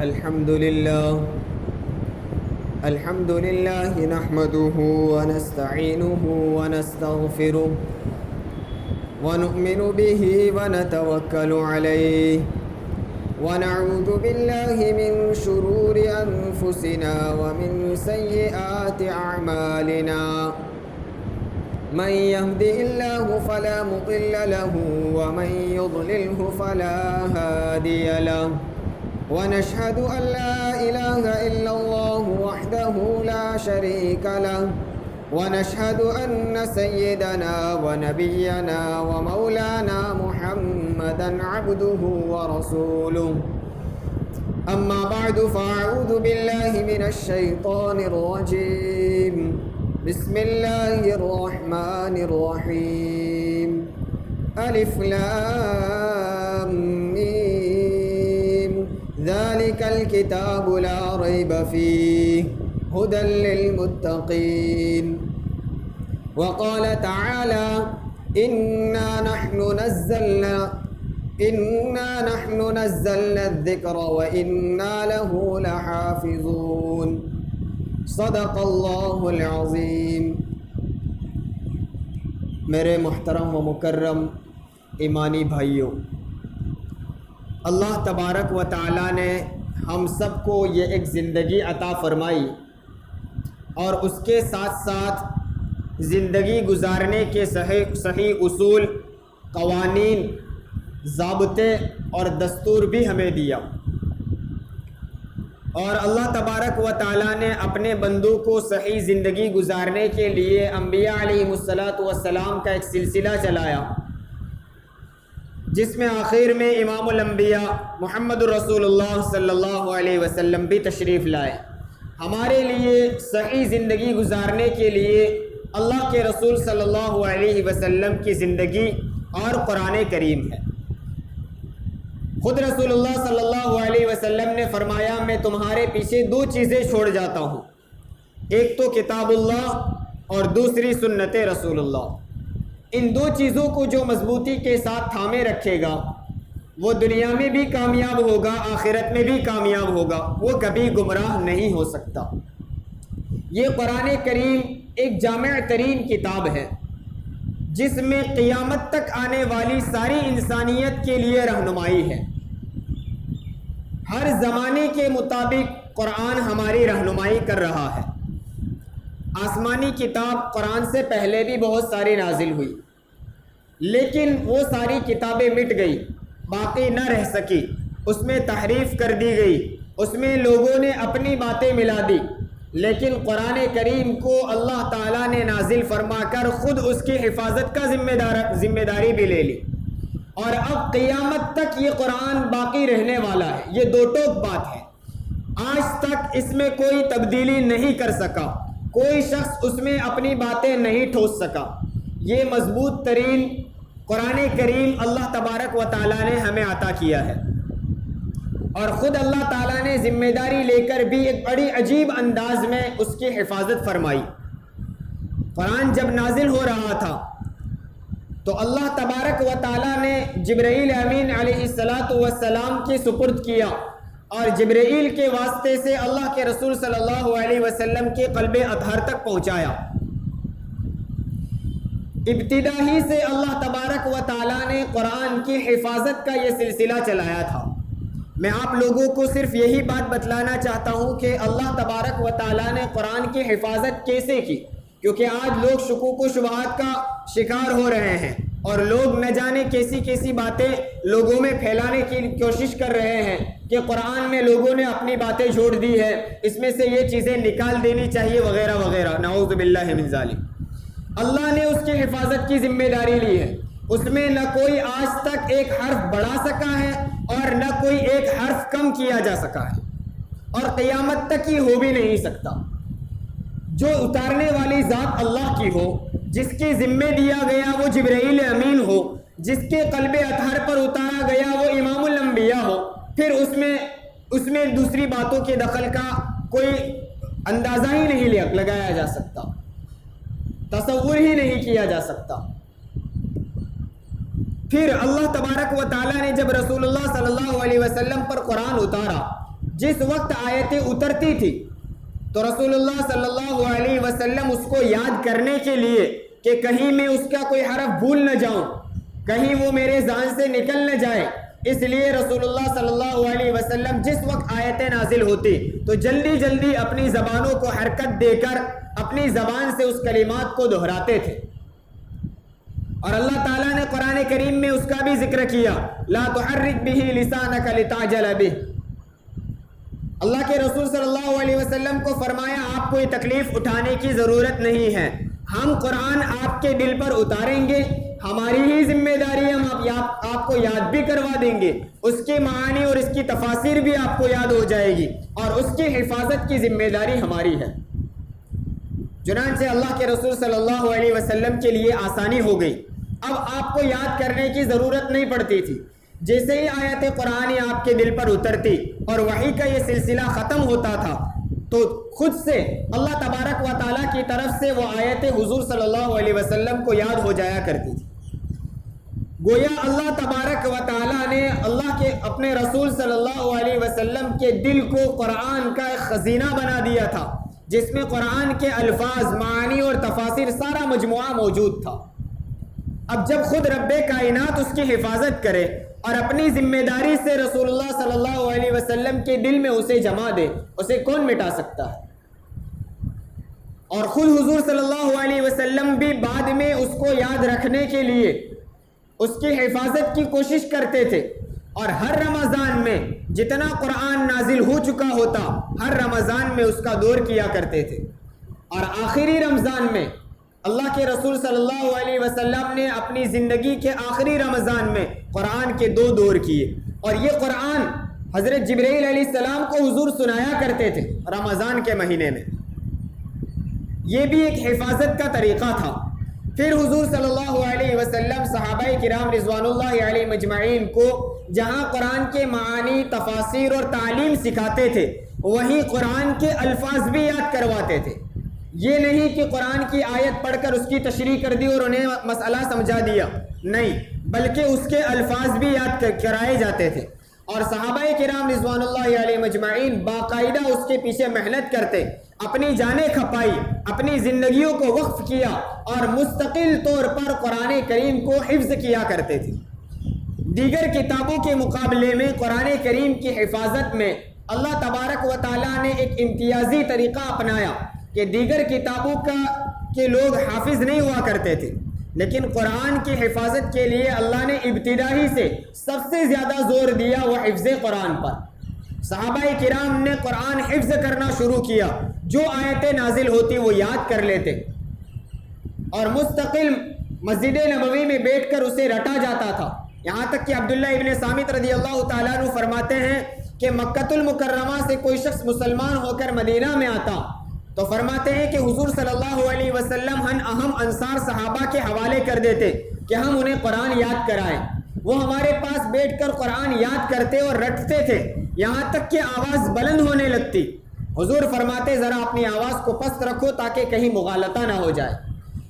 الحمد لله نحمده ونستعينه ونستغفره ونؤمن به ونتوكل عليه ونعوذ بالله من شرور أنفسنا ومن سيئات أعمالنا من يهده الله فلا مضل له ومن يضلله فلا هادي له ونشهد أن لا إله إلا الله وحده لا شريك له ونشهد أن سيدنا ونبينا ومولانا محمدا عبده ورسوله أما بعد فأعوذ بالله من الشيطان الرجيم بسم الله الرحمن الرحيم ألف لام ميم ذلك الكتاب لا ريب فيه هدى للمتقين وقال تعالى إنا نحن نزلنا الذكر وإنا له لحافظون صدق اللہ العظیم۔ میرے محترم و مکرم ایمانی بھائیوں، اللہ تبارک و تعالیٰ نے ہم سب کو یہ ایک زندگی عطا فرمائی اور اس کے ساتھ ساتھ زندگی گزارنے کے صحیح اصول، قوانین، ضابطے اور دستور بھی ہمیں دیا، اور اللہ تبارک و تعالیٰ نے اپنے بندوں کو صحیح زندگی گزارنے کے لیے انبیاء علیہ السلام کا ایک سلسلہ چلایا، جس میں آخر میں امام الانبیاء محمد الرسول اللہ صلی اللہ علیہ وسلم بھی تشریف لائے۔ ہمارے لیے صحیح زندگی گزارنے کے لیے اللہ کے رسول صلی اللہ علیہ وسلم کی زندگی اور قرآن کریم ہے۔ خود رسول اللہ صلی اللہ علیہ وسلم نے فرمایا، میں تمہارے پیچھے دو چیزیں چھوڑ جاتا ہوں، ایک تو کتاب اللہ اور دوسری سنت رسول اللہ۔ ان دو چیزوں کو جو مضبوطی کے ساتھ تھامے رکھے گا وہ دنیا میں بھی کامیاب ہوگا، آخرت میں بھی کامیاب ہوگا، وہ کبھی گمراہ نہیں ہو سکتا۔ یہ قرآن کریم ایک جامع ترین کتاب ہے جس میں قیامت تک آنے والی ساری انسانیت کے لیے رہنمائی ہے۔ ہر زمانے کے مطابق قرآن ہماری رہنمائی کر رہا ہے۔ آسمانی کتاب قرآن سے پہلے بھی بہت ساری نازل ہوئی، لیکن وہ ساری کتابیں مٹ گئی، باقی نہ رہ سکی، اس میں تحریف کر دی گئی، اس میں لوگوں نے اپنی باتیں ملا دی، لیکن قرآن کریم کو اللہ تعالیٰ نے نازل فرما کر خود اس کی حفاظت کا ذمہ داری بھی لے لی، اور اب قیامت تک یہ قرآن باقی رہنے والا ہے۔ یہ دو ٹوک بات ہے، آج تک اس میں کوئی تبدیلی نہیں کر سکا، کوئی شخص اس میں اپنی باتیں نہیں ٹھوس سکا۔ یہ مضبوط ترین قرآن کریم اللہ تبارک و تعالیٰ نے ہمیں عطا کیا ہے، اور خود اللہ تعالیٰ نے ذمہ داری لے کر بھی ایک بڑی عجیب انداز میں اس کی حفاظت فرمائی۔ قرآن جب نازل ہو رہا تھا تو اللہ تبارک و تعالیٰ نے جبرائیل امین علیہ السلام کی سپرد کیا، اور جبرائیل کے واسطے سے اللہ کے رسول صلی اللہ علیہ وسلم کے قلب اطہر تک پہنچایا۔ ابتدا ہی سے اللہ تبارک و تعالیٰ نے قرآن کی حفاظت کا یہ سلسلہ چلایا تھا۔ میں آپ لوگوں کو صرف یہی بات بتلانا چاہتا ہوں کہ اللہ تبارک و تعالیٰ نے قرآن کی حفاظت کیسے کی، کیونکہ آج لوگ شکوک و شبہات کا شکار ہو رہے ہیں، اور لوگ نہ جانے کیسی کیسی باتیں لوگوں میں پھیلانے کی کوشش کر رہے ہیں کہ قرآن میں لوگوں نے اپنی باتیں جوڑ دی ہے، اس میں سے یہ چیزیں نکال دینی چاہیے وغیرہ وغیرہ، نعوذ باللہ من ذالک۔ اللہ نے اس کی حفاظت کی ذمہ داری لی ہے، اس میں نہ کوئی آج تک ایک حرف بڑھا سکا ہے اور نہ کوئی ایک حرف کم کیا جا سکا ہے، اور قیامت تک ہی ہو بھی نہیں سکتا۔ جو اتارنے والی ذات اللہ کی ہو، جس کے ذمے دیا گیا وہ جبرائیل امین ہو، جس کے قلب اطہر پر اتارا گیا وہ امام الانبیاء ہو، پھر اس میں دوسری باتوں کے دخل کا کوئی اندازہ ہی نہیں لگایا جا سکتا، تصور ہی نہیں کیا جا سکتا۔ پھر اللہ تبارک و تعالیٰ نے جب رسول اللہ صلی اللہ علیہ وسلم پر قرآن اتارا، جس وقت آیتیں اترتی تھی تو رسول اللہ صلی اللہ علیہ وسلم اس کو یاد کرنے کے لیے کہ کہیں میں اس کا کوئی حرف بھول نہ جاؤں، کہیں وہ میرے ذہن سے نکل نہ جائے، اس لیے رسول اللہ صلی اللہ علیہ وسلم جس وقت آیتیں نازل ہوتی تو جلدی جلدی اپنی زبانوں کو حرکت دے کر اپنی زبان سے اس کلمات کو دہراتے تھے۔ اور اللہ تعالیٰ نے قرآن کریم میں اس کا بھی ذکر کیا، لا تحرک بہ لسانک لتعجل بہ۔ اللہ کے رسول صلی اللہ علیہ وسلم کو فرمایا آپ کوئی تکلیف اٹھانے کی ضرورت نہیں ہے، ہم قرآن آپ کے دل پر اتاریں گے، ہماری ہی ذمہ داری ہے، ہم آپ کو یاد بھی کروا دیں گے، اس کے معانی اور اس کی تفاسیر بھی آپ کو یاد ہو جائے گی، اور اس کی حفاظت کی ذمہ داری ہماری ہے۔ چنانچہ اللہ کے رسول صلی اللہ علیہ وسلم کے لیے آسانی ہو گئی، اب آپ کو یاد کرنے کی ضرورت نہیں پڑتی تھی، جیسے ہی آیت قرآن آپ کے دل پر اترتی اور وحی کا یہ سلسلہ ختم ہوتا تھا تو خود سے اللہ تبارک و تعالیٰ کی طرف سے وہ آیت حضور صلی اللہ علیہ وسلم کو یاد ہو جایا کرتی تھی۔ گویا اللہ تبارک و تعالیٰ نے اللہ کے اپنے رسول صلی اللہ علیہ وسلم کے دل کو قرآن کا ایک خزینہ بنا دیا تھا، جس میں قرآن کے الفاظ، معانی اور تفاسیر سارا مجموعہ موجود تھا۔ اب جب خود رب کائنات اس کی حفاظت کرے اور اپنی ذمہ داری سے رسول اللہ صلی اللہ علیہ وسلم کے دل میں اسے جما دے، اسے کون مٹا سکتا ہے؟ اور خود حضور صلی اللہ علیہ وسلم بھی بعد میں اس کو یاد رکھنے کے لیے اس کی حفاظت کی کوشش کرتے تھے، اور ہر رمضان میں جتنا قرآن نازل ہو چکا ہوتا ہر رمضان میں اس کا دور کیا کرتے تھے، اور آخری رمضان میں اللہ کے رسول صلی اللہ علیہ وسلم نے اپنی زندگی کے آخری رمضان میں قرآن کے 2 دور کیے، اور یہ قرآن حضرت جبرائیل علیہ السلام کو حضور سنایا کرتے تھے رمضان کے مہینے میں۔ یہ بھی ایک حفاظت کا طریقہ تھا۔ پھر حضور صلی اللہ علیہ وسلم صحابہ کرام رضوان اللہ علیہ مجمعین کو جہاں قرآن کے معانی، تفاسیر اور تعلیم سکھاتے تھے، وہیں قرآن کے الفاظ بھی یاد کرواتے تھے۔ یہ نہیں کہ قرآن کی آیت پڑھ کر اس کی تشریح کر دی اور انہیں مسئلہ سمجھا دیا، نہیں، بلکہ اس کے الفاظ بھی یاد کرائے جاتے تھے، اور صحابہ کرام رضوان اللہ علیہ مجمعین باقاعدہ اس کے پیچھے محنت کرتے، اپنی جانیں کھپائی، اپنی زندگیوں کو وقف کیا، اور مستقل طور پر قرآن کریم کو حفظ کیا کرتے تھے۔ دیگر کتابوں کے مقابلے میں قرآن کریم کی حفاظت میں اللہ تبارک و تعالیٰ نے ایک امتیازی طریقہ اپنایا کہ دیگر کتابوں کے لوگ حافظ نہیں ہوا کرتے تھے، لیکن قرآن کی حفاظت کے لیے اللہ نے ابتدائی سے سب سے زیادہ زور دیا وہ حفظ قرآن پر۔ صحابہ کرام نے قرآن حفظ کرنا شروع کیا، جو آیتیں نازل ہوتی وہ یاد کر لیتے، اور مستقل مسجد نبوی میں بیٹھ کر اسے رٹا جاتا تھا، یہاں تک کہ عبداللہ ابن صامت رضی اللہ تعالیٰ عنہ فرماتے ہیں کہ مکۃ المکرمہ سے کوئی شخص مسلمان ہو کر مدینہ میں آتا تو فرماتے ہیں کہ حضور صلی اللہ علیہ وسلم ہم اہم انصار صحابہ کے حوالے کر دیتے کہ ہم انہیں قرآن یاد کرائیں۔ وہ ہمارے پاس بیٹھ کر قرآن یاد کرتے اور رٹتے تھے، یہاں تک کہ آواز بلند ہونے لگتی۔ حضور فرماتے ذرا اپنی آواز کو پست رکھو تاکہ کہیں مغالطہ نہ ہو جائے۔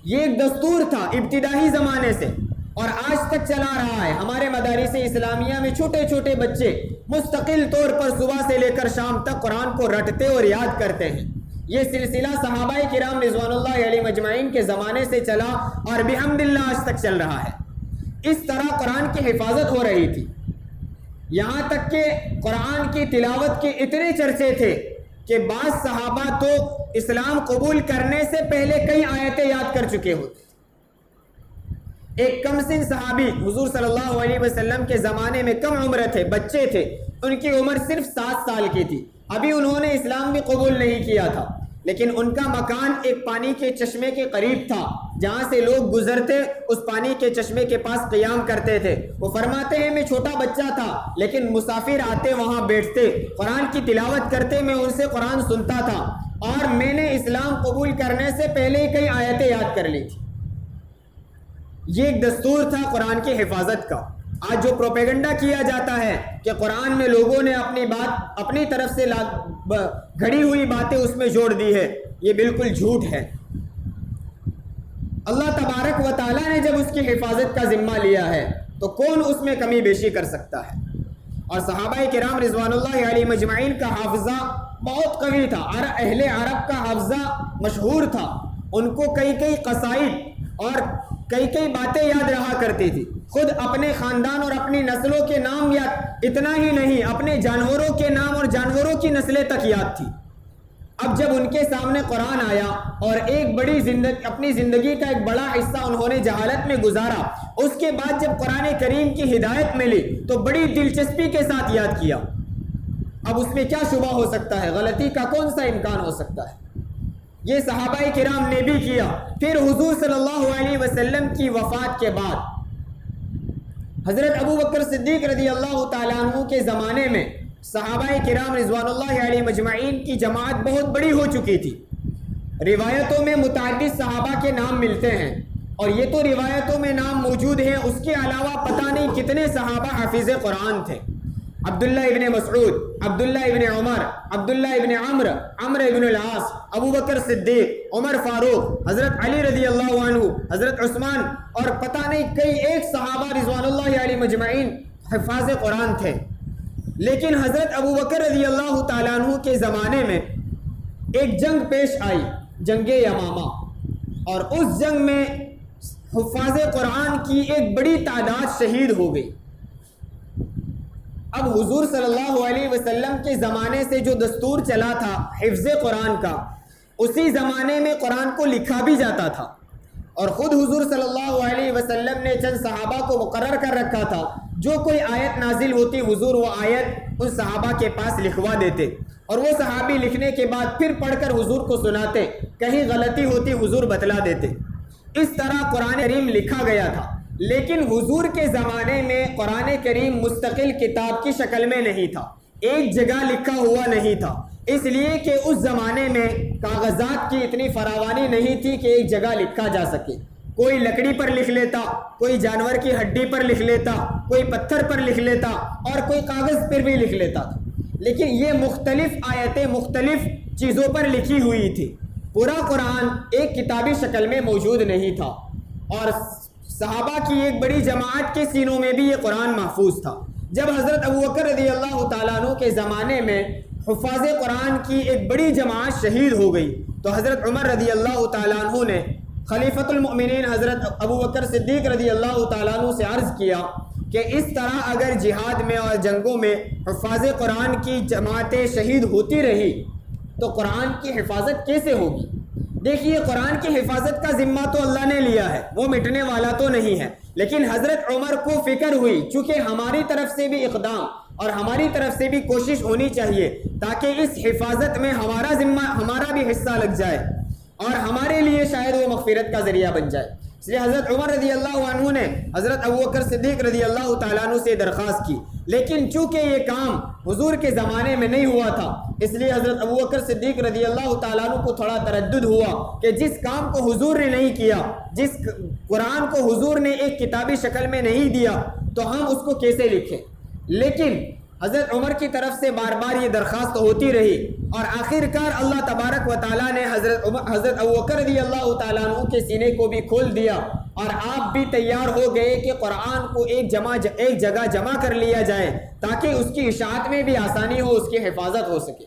یہ ایک دستور تھا ابتدائی زمانے سے، اور آج تک چلا رہا ہے۔ ہمارے مدارس اسلامیہ میں چھوٹے چھوٹے بچے مستقل طور پر صبح سے لے کر شام تک قرآن کو رٹتے اور یاد کرتے ہیں۔ یہ سلسلہ صحابہ کرام رضوان اللہ علیہ مجمعین کے زمانے سے چلا اور بحمد اللہ آج تک چل رہا ہے۔ اس طرح قرآن کی حفاظت ہو رہی تھی، یہاں تک کہ قرآن کی تلاوت کے اتنے چرچے تھے کہ بعض صحابہ تو اسلام قبول کرنے سے پہلے کئی آیتیں یاد کر چکے ہوتے۔ ایک کم سن صحابی حضور صلی اللہ علیہ وسلم کے زمانے میں کم عمر تھے، بچے تھے، ان کی عمر صرف 7 سال کی تھی، ابھی انہوں نے اسلام بھی قبول نہیں کیا تھا، لیکن ان کا مکان ایک پانی کے چشمے کے قریب تھا، جہاں سے لوگ گزرتے اس پانی کے چشمے کے پاس قیام کرتے تھے۔ وہ فرماتے ہیں میں چھوٹا بچہ تھا، لیکن مسافر آتے وہاں بیٹھتے، قرآن کی تلاوت کرتے، میں ان سے قرآن سنتا تھا، اور میں نے اسلام قبول کرنے سے پہلے ہی کئی آیتیں یاد کر لی تھی۔ یہ ایک دستور تھا قرآن کی حفاظت کا۔ آج جو پروپیگنڈا کیا جاتا ہے کہ قرآن میں لوگوں نے اپنی بات اپنی طرف سے گھڑی ہوئی باتیں اس میں جوڑ دی ہے، یہ بالکل جھوٹ ہے۔ اللہ تبارک و تعالیٰ نے جب اس کی حفاظت کا ذمہ لیا ہے تو کون اس میں کمی بیشی کر سکتا ہے؟ اور صحابہ کرام رضوان اللہ علیہ مجمعین کا حافظہ بہت قوی تھا، اہل عرب کا حافظہ مشہور تھا، ان کو کئی قصائد اور کئی باتیں یاد رہا کرتی تھی، خود اپنے خاندان اور اپنی نسلوں کے نام یاد، اتنا ہی نہیں اپنے جانوروں کے نام اور جانوروں کی نسلیں تک یاد تھی۔ اب جب ان کے سامنے قرآن آیا اور ایک بڑی اپنی زندگی کا ایک بڑا حصہ انہوں نے جہالت میں گزارا، اس کے بعد جب قرآن کریم کی ہدایت ملی تو بڑی دلچسپی کے ساتھ یاد کیا۔ اب اس میں کیا شبہ ہو سکتا ہے، غلطی کا کون سا امکان ہو سکتا ہے؟ یہ صحابہ کرام نے بھی کیا۔ پھر حضور صلی اللہ علیہ وسلم کی وفات کے بعد حضرت ابو بکر صدیق رضی اللہ تعالیٰ عنہ کے زمانے میں صحابہ کرام رضوان اللہ علیہ مجمعین کی جماعت بہت بڑی ہو چکی تھی۔ روایتوں میں متعدد صحابہ کے نام ملتے ہیں، اور یہ تو روایتوں میں نام موجود ہیں، اس کے علاوہ پتہ نہیں کتنے صحابہ حافظ قرآن تھے۔ عبداللہ ابن مسعود، عبداللہ ابن عمر، عبداللہ ابن عمرو، عمرو ابن العاص، ابو بکر صدیق، عمر فاروق، حضرت علی رضی اللہ عنہ، حضرت عثمان، اور پتہ نہیں کئی ایک صحابہ رضوان اللہ علیہ مجمعین حفاظ قرآن تھے۔ لیکن حضرت ابو بکر رضی اللہ تعالیٰ عنہ کے زمانے میں ایک جنگ پیش آئی، جنگ یمامہ، اور اس جنگ میں حفاظ قرآن کی ایک بڑی تعداد شہید ہو گئی۔ اب حضور صلی اللہ علیہ وسلم کے زمانے سے جو دستور چلا تھا حفظ قرآن کا، اسی زمانے میں قرآن کو لکھا بھی جاتا تھا، اور خود حضور صلی اللہ علیہ وسلم نے چند صحابہ کو مقرر کر رکھا تھا، جو کوئی آیت نازل ہوتی حضور وہ آیت ان صحابہ کے پاس لکھوا دیتے، اور وہ صحابی لکھنے کے بعد پھر پڑھ کر حضور کو سناتے، کہیں غلطی ہوتی حضور بتلا دیتے۔ اس طرح قرآن کریم لکھا گیا تھا۔ لیکن حضور کے زمانے میں قرآن کریم مستقل کتاب کی شکل میں نہیں تھا، ایک جگہ لکھا ہوا نہیں تھا، اس لیے کہ اس زمانے میں کاغذات کی اتنی فراوانی نہیں تھی کہ ایک جگہ لکھا جا سکے۔ کوئی لکڑی پر لکھ لیتا، کوئی جانور کی ہڈی پر لکھ لیتا، کوئی پتھر پر لکھ لیتا، اور کوئی کاغذ پر بھی لکھ لیتا تھا، لیکن یہ مختلف آیتیں مختلف چیزوں پر لکھی ہوئی تھی۔ پورا قرآن ایک کتابی شکل میں موجود نہیں تھا، اور صحابہ کی ایک بڑی جماعت کے سینوں میں بھی یہ قرآن محفوظ تھا۔ جب حضرت ابو بکر رضی اللہ تعالیٰ عنہ کے زمانے میں حفاظ قرآن کی ایک بڑی جماعت شہید ہو گئی تو حضرت عمر رضی اللہ تعالیٰ عنہ نے خلیفۃ المؤمنین حضرت ابو بکر صدیق رضی اللہ تعالیٰ عنہ سے عرض کیا کہ اس طرح اگر جہاد میں اور جنگوں میں حفاظ قرآن کی جماعتیں شہید ہوتی رہی تو قرآن کی حفاظت کیسے ہوگی؟ دیکھیے، قرآن کی حفاظت کا ذمہ تو اللہ نے لیا ہے، وہ مٹنے والا تو نہیں ہے، لیکن حضرت عمر کو فکر ہوئی چونکہ ہماری طرف سے بھی اقدام اور ہماری طرف سے بھی کوشش ہونی چاہیے تاکہ اس حفاظت میں ہمارا ذمہ، ہمارا بھی حصہ لگ جائے اور ہمارے لیے شاید وہ مغفرت کا ذریعہ بن جائے۔ اس لیے حضرت عمر رضی اللہ عنہ نے حضرت ابو بکر صدیق رضی اللہ تعالیٰ عنہ سے درخواست کی، لیکن چونکہ یہ کام حضور کے زمانے میں نہیں ہوا تھا، اس لیے حضرت ابو بکر صدیق رضی اللہ تعالیٰ عنہ کو تھوڑا تردد ہوا کہ جس کام کو حضور نے نہیں کیا، جس قرآن کو حضور نے ایک کتابی شکل میں نہیں دیا، تو ہم اس کو کیسے لکھیں؟ لیکن حضرت عمر کی طرف سے بار بار یہ درخواست ہوتی رہی، اور آخرکار اللہ تبارک و تعالیٰ نے حضرت ابوبکر رضی اللہ تعالیٰ عنہ کے سینے کو بھی کھول دیا، اور آپ بھی تیار ہو گئے کہ قرآن کو ایک جگہ جمع کر لیا جائے تاکہ اس کی اشاعت میں بھی آسانی ہو، اس کی حفاظت ہو سکے۔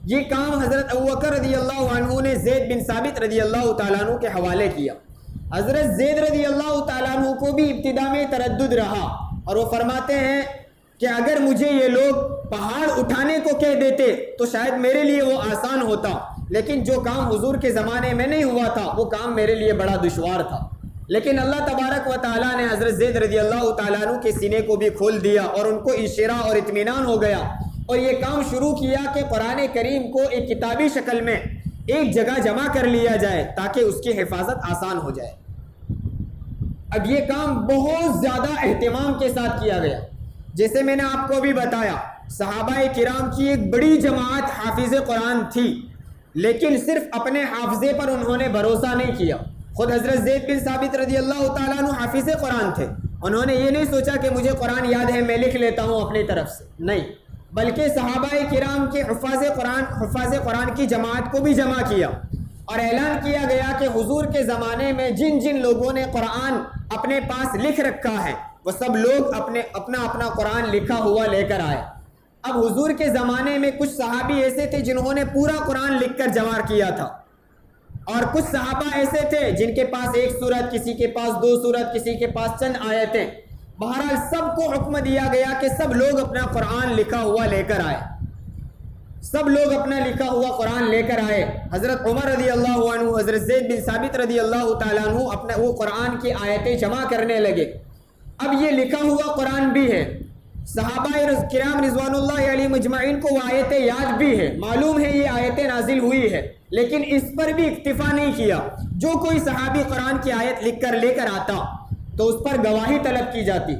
یہ کام حضرت ابوبکر رضی اللہ عنہ نے زید بن ثابت رضی اللہ تعالیٰ عنہ کے حوالے کیا۔ حضرت زید رضی اللہ تعالیٰ عنہ کو بھی ابتدا میں تردد رہا، اور وہ فرماتے ہیں کہ اگر مجھے یہ لوگ پہاڑ اٹھانے کو کہہ دیتے تو شاید میرے لیے وہ آسان ہوتا، لیکن جو کام حضور کے زمانے میں نہیں ہوا تھا وہ کام میرے لیے بڑا دشوار تھا۔ لیکن اللہ تبارک و تعالیٰ نے حضرت زید رضی اللہ تعالیٰ عنہ کے سینے کو بھی کھول دیا، اور ان کو انشراح اور اطمینان ہو گیا، اور یہ کام شروع کیا کہ قرآن کریم کو ایک کتابی شکل میں ایک جگہ جمع کر لیا جائے تاکہ اس کی حفاظت آسان ہو جائے۔ اب یہ کام بہت زیادہ اہتمام کے ساتھ کیا گیا۔ جیسے میں نے آپ کو بھی بتایا، صحابہ کرام کی ایک بڑی جماعت حافظ قرآن تھی، لیکن صرف اپنے حافظے پر انہوں نے بھروسہ نہیں کیا۔ خود حضرت زید بن ثابت رضی اللہ تعالیٰ عنہ حافظ قرآن تھے، انہوں نے یہ نہیں سوچا کہ مجھے قرآن یاد ہے میں لکھ لیتا ہوں اپنی طرف سے، نہیں، بلکہ صحابہ کرام کے حفاظ قرآن کی جماعت کو بھی جمع کیا، اور اعلان کیا گیا کہ حضور کے زمانے میں جن جن لوگوں نے قرآن اپنے پاس لکھ رکھا ہے وہ سب لوگ اپنا اپنا قرآن لکھا ہوا لے کر آئے۔ اب حضور کے زمانے میں کچھ صحابی ایسے تھے جنہوں نے پورا قرآن لکھ کر جمع کیا تھا، اور کچھ صحابہ ایسے تھے جن کے پاس ایک سورت، کسی کے پاس 2 سورت، کسی کے پاس چند آیتیں۔ بہرحال سب کو حکم دیا گیا کہ سب لوگ اپنا قرآن لکھا ہوا لے کر آئے۔ سب لوگ اپنا لکھا ہوا قرآن لے کر آئے۔ حضرت عمر رضی اللہ عنہ، حضرت زید بن ثابت رضی اللہ تعالیٰ عنہ اپنا وہ قرآن کی آیتیں جمع کرنے لگے۔ اب یہ لکھا ہوا قرآن بھی ہے، صحابہ کرام رضوان اللہ علیہ مجمعین کو وہ آیتیں یاد بھی ہے، معلوم ہے یہ آیتیں نازل ہوئی ہے، لیکن اس پر بھی اکتفا نہیں کیا۔ جو کوئی صحابی قرآن کی آیت لکھ کر لے کر آتا تو اس پر گواہی طلب کی جاتی۔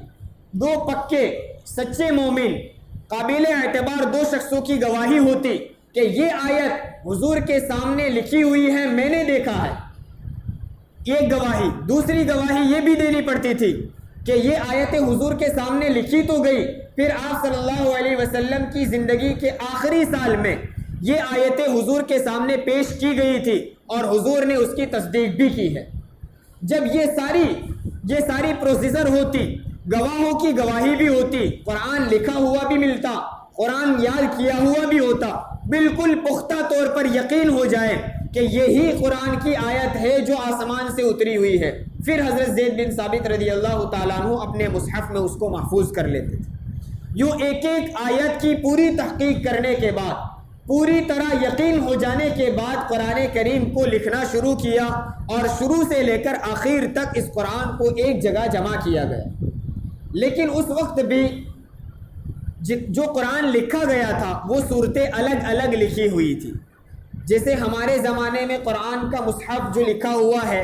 2 پکے سچے مومن قابل اعتبار 2 شخصوں کی گواہی ہوتی کہ یہ آیت حضور کے سامنے لکھی ہوئی ہے، میں نے دیکھا ہے، ایک گواہی۔ دوسری گواہی یہ بھی دینی پڑتی تھی کہ یہ آیتیں حضور کے سامنے لکھی تو گئی، پھر آپ صلی اللہ علیہ وسلم کی زندگی کے آخری سال میں یہ آیتیں حضور کے سامنے پیش کی گئی تھی اور حضور نے اس کی تصدیق بھی کی ہے۔ جب یہ ساری پروسیجر ہوتی، گواہوں کی گواہی بھی ہوتی، قرآن لکھا ہوا بھی ملتا، قرآن یاد کیا ہوا بھی ہوتا، بالکل پختہ طور پر یقین ہو جائے کہ یہی قرآن کی آیت ہے جو آسمان سے اتری ہوئی ہے، پھر حضرت زید بن ثابت رضی اللہ تعالیٰ عنہ اپنے مصحف میں اس کو محفوظ کر لیتے تھے۔ یوں ایک ایک آیت کی پوری تحقیق کرنے کے بعد، پوری طرح یقین ہو جانے کے بعد قرآن کریم کو لکھنا شروع کیا، اور شروع سے لے کر آخر تک اس قرآن کو ایک جگہ جمع کیا گیا۔ لیکن اس وقت بھی جو قرآن لکھا گیا تھا وہ صورتیں الگ الگ لکھی ہوئی تھی۔ جیسے ہمارے زمانے میں قرآن کا مصحف جو لکھا ہوا ہے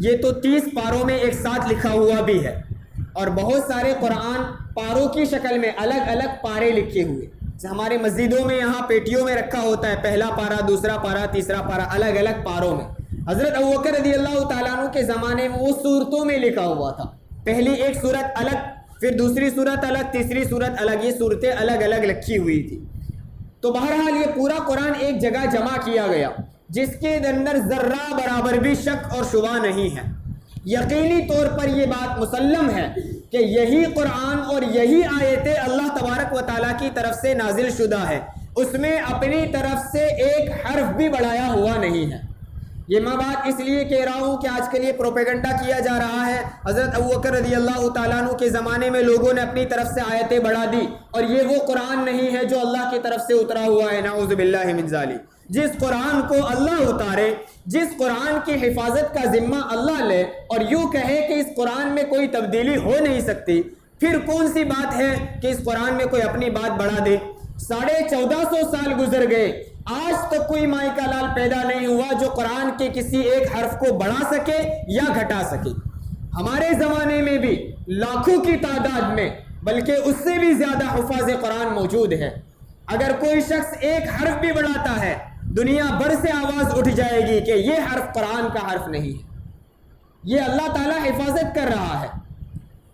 یہ تو 30 پاروں میں ایک ساتھ لکھا ہوا بھی ہے، اور بہت سارے قرآن پاروں کی شکل میں الگ الگ پارے لکھے ہوئے، ہمارے مسجدوں میں یہاں پیٹیوں میں رکھا ہوتا ہے، پہلا پارا، دوسرا پارا، تیسرا پارا، الگ الگ پاروں میں۔ حضرت ابوبکر رضی اللہ تعالیٰ عنہ کے زمانے میں وہ صورتوں میں لکھا ہوا تھا، پہلی ایک صورت الگ، پھر دوسری صورت الگ، تیسری صورت الگ، یہ صورتیں الگ الگ لکھی ہوئی تھی۔ تو بہرحال یہ پورا قرآن ایک جگہ جمع کیا گیا جس کے اندر ذرہ برابر بھی شک اور شبہ نہیں ہے۔ یقینی طور پر یہ بات مسلم ہے کہ یہی قرآن اور یہی آیتیں اللہ تبارک و تعالیٰ کی طرف سے نازل شدہ ہے، اس میں اپنی طرف سے ایک حرف بھی بڑھایا ہوا نہیں ہے۔ یہ میں بات اس لیے کہہ رہا ہوں کہ آج کل یہ پروپیگنڈا کیا جا رہا ہے، حضرت ابوبکر رضی اللہ تعالیٰ عنہ کے زمانے میں لوگوں نے اپنی طرف سے آیتیں بڑھا دی، اور یہ وہ قرآن نہیں ہے جو اللہ کی طرف سے اترا ہوا ہے، نعوذ باللہ من ذالک۔ جس قرآن کو اللہ اتارے، جس قرآن کی حفاظت کا ذمہ اللہ لے، اور یوں کہے کہ اس قرآن میں کوئی تبدیلی ہو نہیں سکتی، پھر کون سی بات ہے کہ اس قرآن میں کوئی اپنی بات بڑھا دے؟ 1450 سال گزر گئے، آج تک کوئی مائی کا لال پیدا نہیں ہوا جو قرآن کے کسی ایک حرف کو بڑھا سکے یا گھٹا سکے۔ ہمارے زمانے میں بھی لاکھوں کی تعداد میں، بلکہ اس سے بھی زیادہ حفاظ قرآن موجود ہے۔ اگر کوئی شخص ایک حرف بھی بڑھاتا ہے، دنیا بھر سے آواز اٹھ جائے گی کہ یہ حرف قرآن کا حرف نہیں ہے، یہ اللہ تعالیٰ حفاظت کر رہا ہے۔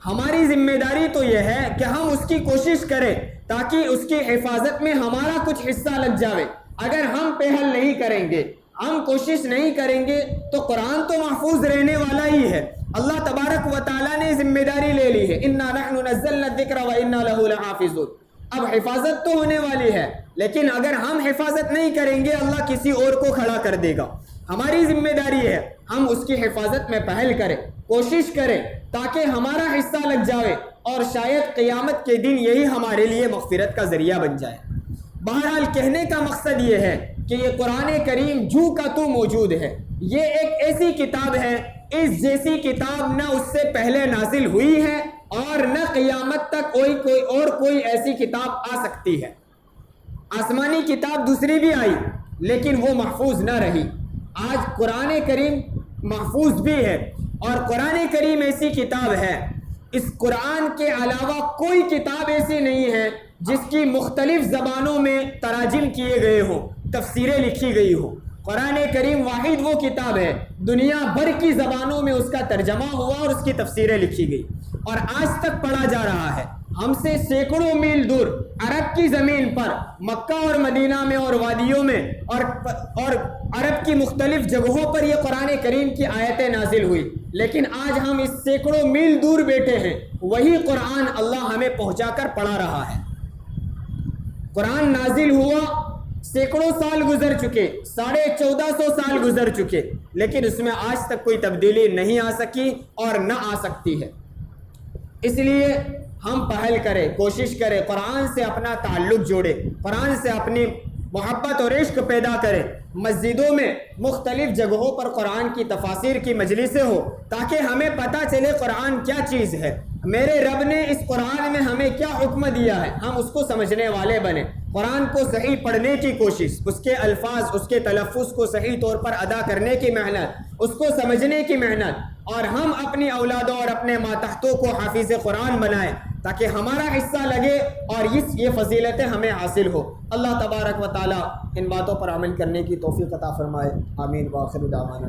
ہماری ذمہ داری تو یہ ہے کہ ہم اس کی کوشش کریں تاکہ اس کی حفاظت میں ہمارا کچھ حصہ لگ جائے۔ اگر ہم پہل نہیں کریں گے، ہم کوشش نہیں کریں گے، تو قرآن تو محفوظ رہنے والا ہی ہے۔ اللہ تبارک و تعالیٰ نے ذمہ داری لے لی ہے، اِنَّا نَحْنُ نَزَّلْنَا الذِّكْرَ وَإِنَّا لَهُ لَحَافِظُونَ۔ اب حفاظت تو ہونے والی ہے، لیکن اگر ہم حفاظت نہیں کریں گے اللہ کسی اور کو کھڑا کر دے گا۔ ہماری ذمہ داری ہے ہم اس کی حفاظت میں پہل کریں، کوشش کریں تاکہ ہمارا حصہ لگ جائے، اور شاید قیامت کے دن یہی ہمارے لیے مغفرت کا ذریعہ بن جائے۔ بہرحال کہنے کا مقصد یہ ہے کہ یہ قرآن کریم جو کا تو موجود ہے، یہ ایک ایسی کتاب ہے، اس جیسی کتاب نہ اس سے پہلے نازل ہوئی ہے اور نہ قیامت تک کوئی ایسی کتاب آ سکتی ہے۔ آسمانی کتاب دوسری بھی آئی لیکن وہ محفوظ نہ رہی۔ آج قرآن کریم محفوظ بھی ہے، اور قرآن کریم ایسی کتاب ہے، اس قرآن کے علاوہ کوئی کتاب ایسی نہیں ہے جس کی مختلف زبانوں میں تراجم کیے گئے ہوں، تفسیریں لکھی گئی ہوں۔ قرآن کریم واحد وہ کتاب ہے دنیا بھر کی زبانوں میں اس کا ترجمہ ہوا اور اس کی تفسیریں لکھی گئی، اور آج تک پڑھا جا رہا ہے۔ ہم سے سینکڑوں میل دور عرب کی زمین پر، مکہ اور مدینہ میں اور وادیوں میں اور عرب کی مختلف جگہوں پر یہ قرآن کریم کی آیتیں نازل ہوئی، لیکن آج ہم اس سینکڑوں میل دور بیٹھے ہیں، وہی قرآن اللہ ہمیں پہنچا کر پڑھا رہا ہے۔ قرآن نازل ہوا، سینکڑوں سال گزر چکے، 1450 سال گزر چکے، لیکن اس میں آج تک کوئی تبدیلی نہیں آ سکی اور نہ آ سکتی ہے۔ اس لیے ہم پہل کریں، کوشش کریں، قرآن سے اپنا تعلق جوڑیں، قرآن سے اپنی محبت اور عشق پیدا کریں۔ مسجدوں میں مختلف جگہوں پر قرآن کی تفاسیر کی مجلسیں ہو، تاکہ ہمیں پتہ چلے قرآن کیا چیز ہے، میرے رب نے اس قرآن میں ہمیں کیا حکم دیا ہے، ہم اس کو سمجھنے والے بنیں۔ قرآن کو صحیح پڑھنے کی کوشش، اس کے الفاظ، اس کے تلفظ کو صحیح طور پر ادا کرنے کی محنت، اس کو سمجھنے کی محنت، اور ہم اپنی اولادوں اور اپنے ماتحتوں کو حافظ قرآن بنائیں تاکہ ہمارا حصہ لگے اور یہ فضیلتیں ہمیں حاصل ہو۔ اللہ تبارک و تعالی ان باتوں پر عمل کرنے کی توفیق عطا فرمائے۔ آمین۔ وآخر دعوانا